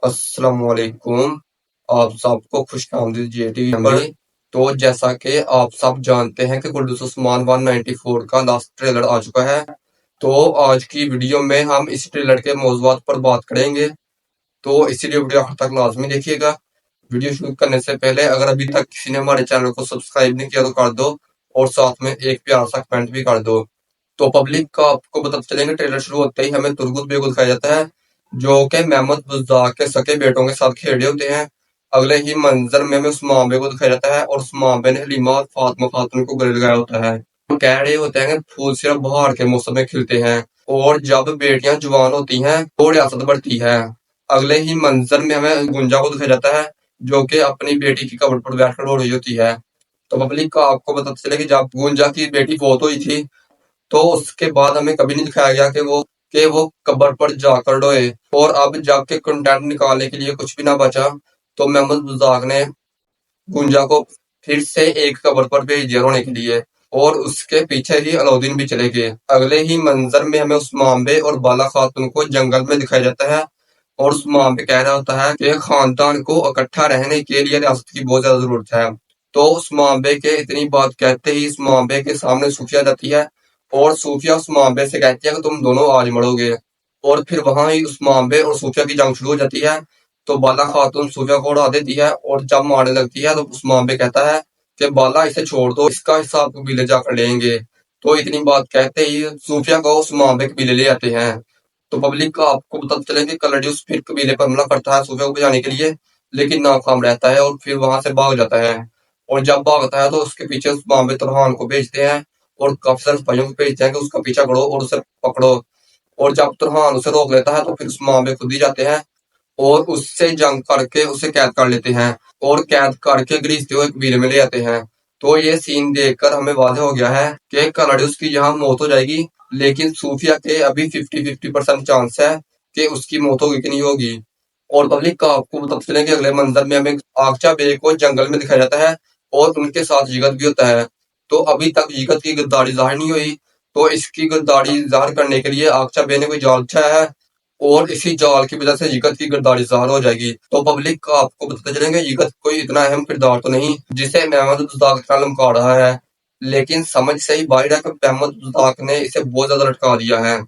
अस्सलाम वालेकुम। आप सबको खुश आमदीद JTV पर। तो जैसा कि आप सब जानते हैं कि कुल्लू उस्मान 194 का लास्ट ट्रेलर आ चुका है। तो आज की वीडियो में हम इस ट्रेलर के मौज़ूआत पर बात करेंगे, तो इसीलिए वीडियो आखिर तक लाजमी देखिएगा। वीडियो शुरू करने से पहले अगर अभी तक किसी ने हमारे चैनल को सब्सक्राइब नहीं किया तो कर दो, और साथ में एक प्यारा सा कमेंट भी कर दो। तो पब्लिक का आपको बताते चलेंगे, ट्रेलर शुरू होते ही हमें तुर्गुत बेग को दिखाया जाता है, जो कि महमद बुज़दाक के सके बेटों के साथ खेले होते हैं। अगले ही मंजर में हमें उस्मान बे को दिखाया जाता है, और उस्मान बे ने हलीमा और फातिमा खातून को गले लगाया होता है। वो कह रहे होते हैं कि फूल सिर्फ बहार के मौसम में खिलते हैं, और जब बेटियां जवान होती हैं तो रियासत बढ़ती है। अगले ही मंजर में हमें गुंजा को दिखाया जाता है, जो कि अपनी बेटी की कब्र पर बैठकर रो रही होती है। तो पब्लिक का आपको बताते चले कि जब गुंजा की बेटी फौत हुई थी, तो उसके बाद हमें कभी नहीं दिखाया गया कि वो कब्र पर जाकर रोए। और अब जबकि कंटेंट निकालने के लिए कुछ भी ना बचा, तो मोहम्मद बुज़दाक ने गुंजा को फिर से एक कब्र पर भेज दिया रोने के लिए, और उसके पीछे ही अलाउद्दीन भी चले गए। अगले ही मंजर में हमें उस्मान बे और बाला खातून को जंगल में दिखाया जाता है, और उस्मान बे कह रहा होता है कि खानदान को इकट्ठा रहने के लिए रियासत की बहुत ज्यादा जरूरत है। तो उस्मान बे के इतनी बात कहते ही उस्मान बे के सामने सूफिया जाती है, और सूफिया उस्मान बे से कहती है कि तुम दोनों आज मरोगे। और फिर वहां ही उस्मान बे और सूफिया की जंग शुरू हो जाती है। तो बाला खातून सूफिया को उड़ा देती है, और जब मारने लगती है तो उस्मान बे कहता है कि बाला इसे छोड़ दो, इसका हिसाब कबीले जाकर लेंगे। तो इतनी बात कहते ही सूफिया को उस्मान बे कबीले ले आते हैं। तो पब्लिक का आपको पता चले कि कलडियुस फिर कबीले पर हमला करता है सूफिया को बचाने के लिए, लेकिन नाकाम रहता है और फिर वहां से भाग जाता है। और जब भागता है तो उसके पीछे उस्मान बे तुरहान को भेजते हैं, और काफी सारे सिपाहियों को भेजते हैं कि उसका पीछा करो और उसे पकड़ो। और जब तुरहान उसे रोक लेता है तो फिर उस्मान बे खुद ही जाते हैं, और उससे जंग करके उसे कैद कर लेते हैं, और कैद करके घसीटते हुए कबीले में ले आते हैं। तो ये सीन देखकर हमें वाज़ेह हो गया है कि कलडियुस की यहाँ मौत हो जाएगी, लेकिन सूफिया के अभी 50-50% चांस है कि उसकी मौत होगी कि नहीं होगी। और पब्लिक का आपको बताते चलें कि अगले मंजर में हमें आगचा बे को जंगल में दिखाया जाता है, और उनके साथ जिगत भी होता है। तो अभी तक जिगत की गद्दारी जाहिर नहीं हुई, तो इसकी गद्दारी जाहिर करने के लिए आगचा बे ने कोई जाल बिछाया है, और इसी जाल की वजह से जिगत की गद्दारी ज़ाहिर हो जाएगी। तो पब्लिक को आपको बताते चलेंगे, जिगत कोई इतना अहम किरदार तो नहीं जिसे महमद बुज़दाक इतना लमका रहा है, लेकिन समझ से ही बाहर है कि महमद बुज़दाक ने इसे बहुत ज्यादा लटका दिया है।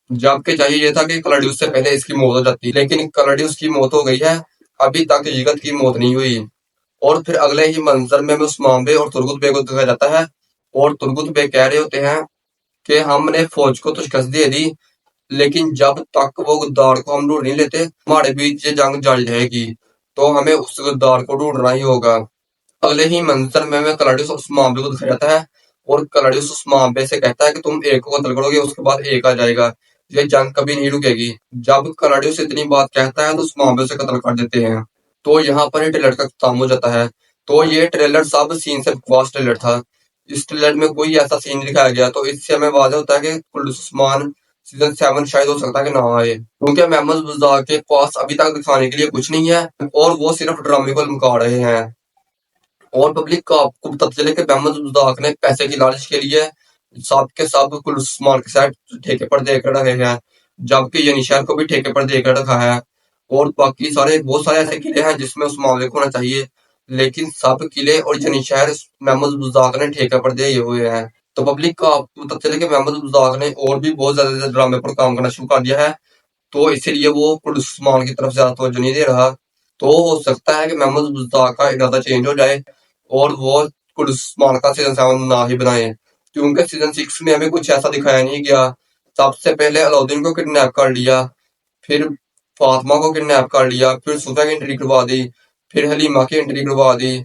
जबकि चाहिए ये था कि कलडियुस से पहले इसकी मौत हो जाती, लेकिन कलडियुस की मौत हो गई है, अभी तक जिगत की मौत नहीं हुई। और फिर अगले ही मंजर में हमें उस्मान बे और तुर्गुत बे को दिखाया जाता है, और तुर्गुत बे कह रहे होते हैं कि हमने फौज को तो शिकस्त दे दी, लेकिन जब तक वो गद्दार को हम ढूंढ नहीं लेते, हमारे बीच ये जंग जारी रहेगी। तो हमें उस गद्दार को ढूंढना ही होगा। अगले ही मंजर में हमें कलडियुस और उस्मान बे को दिखाया जाता है, और कलडियुस उस्मान बे से कहता है कि तुम एक को कत्ल करोगे, उसके बाद एक आ जाएगा, ये जंग कभी नहीं रुकेगी। जब कलडियुस इतनी बात कहता है तो उस्मान बे उसे कत्ल कर देते हैं। तो यहाँ पर ही ट्रेलर का खत्म हो जाता है। तो ये ट्रेलर सब सीन से बकवास ट्रेलर था। इस ट्रेलर में कोई ऐसा सीन नहीं दिखाया गया, तो इससे हमें वाज़ेह होता है कि कुल्लूस उस्मान सीजन 7 शायद हो सकता है कि ना आए, क्योंकि महमद बुज़दाक के पास अभी तक दिखाने के लिए कुछ नहीं है, और वो सिर्फ ड्रामे को लमका रहे हैं। और पब्लिक को आपको पता चले कि महमद बुज़दाक ने पैसे की लालच के लिए सब के सब कुल्लूस उस्मान के साथ ठेके पर देकर रखे हैं, जबकि यनीशहर को भी ठेके पर देकर रखा है। और बाकी सारे बहुत सारे ऐसे किले हैं जिसमें उस मामले को होना चाहिए, लेकिन सब किले और यनीशहर महमद बुज़दाक ने ठेके पर दिए हुए हैं। तो पब्लिक को आपको पता चले कि महमद बुज़दाक ने और भी बहुत ज्यादा ड्रामे पर काम करना शुरू कर दिया है, तो इसीलिए वो कुल्लूस उस्मान की तरफ ज्यादा तवज्जो नहीं दे रहा। तो हो सकता है कि महमद बुज़दाक का इरादा चेंज हो जाए, और वो कुल्लूस उस्मान का सीजन 7 ना ही बनाए, क्योंकि सीजन 6 में हमें कुछ ऐसा दिखाया नहीं गया। सबसे पहले अलाउद्दीन को किडनैप कर लिया, फिर फातिमा को किडनैप कर लिया, फिर सुफिया की एंट्री करवा दी, फिर हलीमा की एंट्री करवा दी,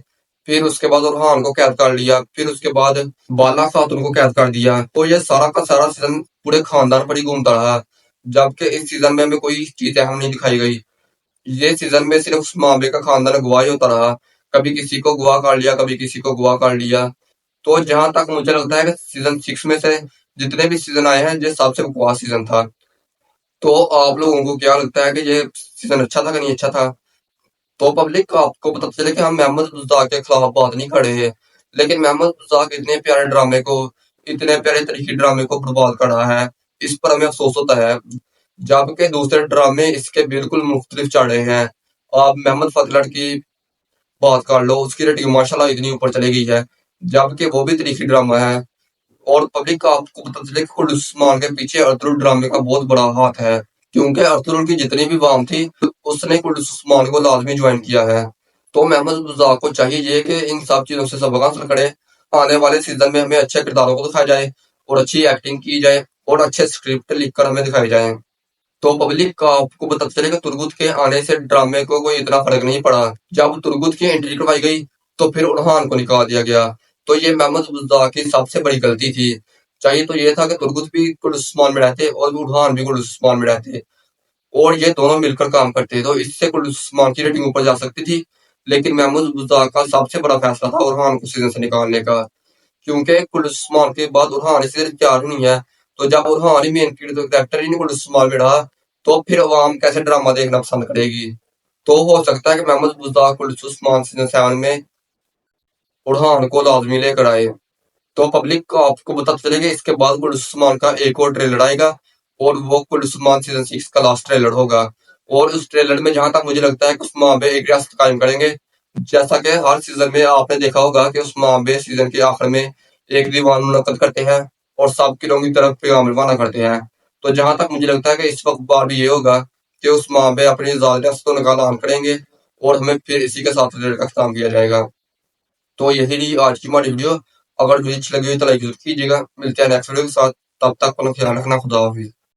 फिर उसके बाद उरहान को कैद कर लिया, फिर उसके बाद बाला खातून को कैद कर दिया। तो ये सारा का सारा सीजन पूरे खानदान पर ही घूमता रहा, जबकि इस सीजन में हमें कोई चीज अहम नहीं दिखाई गई। ये सीजन में सिर्फ उस्मान बे का खानदान अगवा ही होता रहा, कभी किसी को अगवा कर लिया, कभी किसी को अगवा कर लिया। तो जहां तक मुझे लगता है कि सीजन 6 में से जितने भी सीजन आए हैं, ये सबसे बकवास सीजन था। तो आप लोगों को क्या लगता है कि ये सीजन अच्छा था कि नहीं अच्छा था? तो पब्लिक को आपको पता चले कि हम महमद बुज़दाक के खिलाफ बात नहीं कर रहे हैं, लेकिन महमद बुज़दाक इतने प्यारे ड्रामे को, इतने प्यारे तरीके ड्रामे को बर्बाद कर रहा है, इस पर हमें अफसोस होता है। جبکہ دوسرے ڈرامے اس کے بالکل مختلف چل رہے ہیں۔ آپ محمد فتح کی بات کر لو، اس کی ریٹنگ ماشاءاللہ اتنی اوپر چلے گئی ہے، جبکہ وہ بھی تاریخی ڈرامہ ہے۔ اور پبلک آپ کو پتہ چلے کہ خلد عثمان کے پیچھے ارطغرل ڈرامے کا بہت بڑا ہاتھ ہے، کیونکہ ارطغرل کی جتنی بھی وام تھی اس نے خلد عثمان کو لازمی جوائن کیا ہے۔ تو محمد بزاق کو چاہیے کہ ان سب چیزوں سے سبق حاصل کرے، آنے والے سیزن میں ہمیں اچھے کرداروں کو دکھایا جائے اور اچھی ایکٹنگ کی جائے اور اچھے اسکرپٹ لکھ کر ہمیں دکھائی جائیں۔ تو پبلک کا آپ کو پتہ چلے کہ ترگت کے آنے سے ڈرامے کو کوئی اتنا فرق نہیں پڑا۔ جب ترگت کی انٹری کروائی گئی تو پھر ارحان کو نکال دیا گیا، تو یہ محمد بزاق کی سب سے بڑی غلطی تھی۔ چاہیے تو یہ تھا کہ ترگت بھی خلد عثمان میں رہتے اور ارحان بھی خلد عثمان میں رہتے اور یہ دونوں مل کر کام کرتے، تو اس سے خلد عثمان کی ریٹنگ اوپر جا سکتی تھی۔ لیکن محمد بزاق کا سب سے بڑا فیصلہ تھا ارحان کو سیزن سے نکالنے کا، کیونکہ خلد عثمان کے بعد ارحان اس سے تیار نہیں ہے۔ تو جب ارحان ہی مین کریکٹر ہی نہیں خلد عثمان میں رہا تو پھر عوام کیسے ڈرامہ دیکھنا پسند کرے گی؟ تو ہو سکتا ہے کہ محمد بزاق خلد عثمان سیزن 7 میں ارحان کو لازمی لے کر آئے۔ تو پبلک کو آپ کو پتہ چلے کہ اس کے بعد خلد عثمان کا ایک اور ٹریلر آئے گا اور وہ خلد عثمان سیزن 6 کا لاسٹ ٹریلر ہوگا۔ اور اس ٹریلر میں جہاں تک مجھے لگتا ہے کہ عثمان بے ایک ریاست قائم کریں گے، جیسا کہ ہر سیزن میں آپ نے دیکھا ہوگا کہ عثمان بے سیزن کے آخر میں ایک دیوان منعقد کرتے ہیں اور سب کے لوگوں کی طرف پیغام روانہ کرتے ہیں۔ تو جہاں تک مجھے لگتا ہے کہ اس وقت بار بھی یہ ہوگا کہ عثمان بے اپنی ذات ریاستوں کا اعلان کریں گے اور ہمیں پھر اسی کے ساتھ ٹریلر کا اختتام کیا جائے گا۔ تو یہی رہی آج کی ہماری ویڈیو۔ اگر ویڈیو اچھی لگی ہوئی تو لائک ضرور کیجیے گا۔ ملتے ہیں نیکسٹ ویڈیو کے ساتھ، تب تک اپنا خیال رکھنا، خدا حافظ۔